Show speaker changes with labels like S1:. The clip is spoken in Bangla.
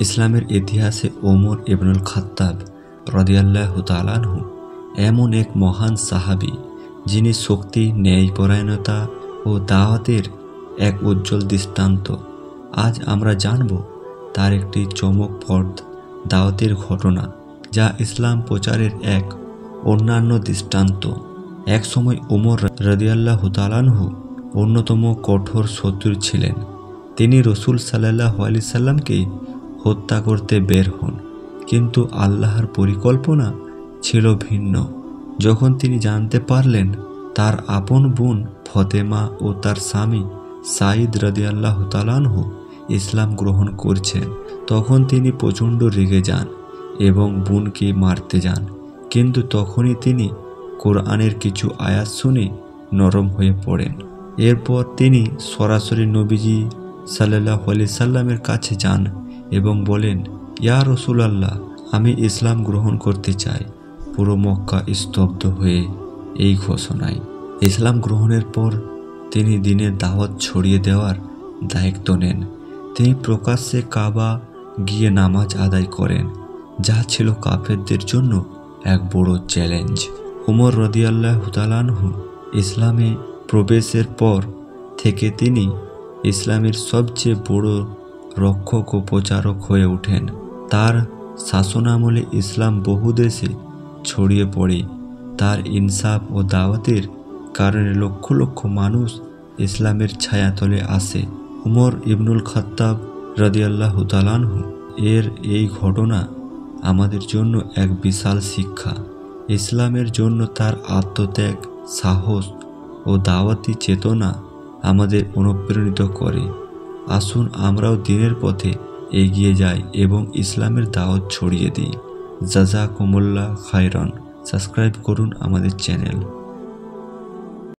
S1: ইসলামের ইতিহাসে ওমর ইবনুল খাত্তাব রাদিয়াল্লাহু তাআলা আনহু এমন এক মহান সাহাবী, যিনি শক্তি, ন্যায়পরায়ণতা ও দাওয়াতের এক উজ্জ্বল দৃষ্টান্ত। আজ আমরা জানব তার একটি চমকপ্রদ দাওয়াতের ঘটনা, যা ইসলাম প্রচারের এক অন্যান্য দৃষ্টান্ত। এক সময় ওমর রাদিয়াল্লাহু তাআলা আনহু অন্যতম কঠোর শত্রু ছিলেন। তিনি রাসূল সাল্লাল্লাহু আলাইহি সাল্লামকে হত্যা করতে বের হন, কিন্তু আল্লাহর পরিকল্পনা ছিল ভিন্ন। যখন তিনি জানতে পারলেন তার আপন বোন ফতেমা ও তার স্বামী সাঈদ রাদিয়াল্লাহু তাআলা আনহু ইসলাম গ্রহণ করছেন, তখন তিনি প্রচণ্ড রেগে যান এবং বোনকে মারতে যান। কিন্তু তখনই তিনি কোরআনের কিছু আয়াত শুনে নরম হয়ে পড়েন। এরপর তিনি সরাসরি নবীজি সাল্লাল্লাহু আলাইহি সাল্লামের কাছে যান এবং বলেন, ইয়া রাসূলুল্লাহ, আমি ইসলাম গ্রহণ করতে চাই। পুরো মক্কা স্তব্ধ হয়ে এই ঘোষণায়। ইসলাম গ্রহণের পর তিনি দ্বীনের দাওয়াত ছড়িয়ে দেওয়ার দায়িত্ব নেন। তিনি প্রকাশ্যে কাবা গিয়ে নামাজ আদায় করেন, যা ছিল কাফেরদের জন্য এক বড় চ্যালেঞ্জ। ওমর রাদিয়াল্লাহু তাআলা আনহু ইসলামে প্রবেশের পর থেকে তিনি ইসলামের সবচেয়ে বড় রক্ষক ও প্রচারক হয়ে ওঠেন। তার শাসনামলে ইসলাম বহু দেশে ছড়িয়ে পড়ে। তার ইনসাফ ও দাওয়াতের কারণে লক্ষ লক্ষ মানুষ ইসলামের ছায়াতলে আসে। ওমর ইবনুল খাত্তাব রাদিয়াল্লাহু তাআলা আনহু এর এই ঘটনা আমাদের জন্য এক বিশাল শিক্ষা। ইসলামের জন্য তার আত্মত্যাগ, সাহস ও দাওয়াতি চেতনা আমাদের অনুপ্রাণিত করে। আসুন আমরাও দ্বীনের পথে এগিয়ে যাই এবং ইসলামের দাওয়াত ছড়িয়ে দিই। জাযাকুমুল্লাহ খায়রান। সাবস্ক্রাইব করুন আমাদের চ্যানেল।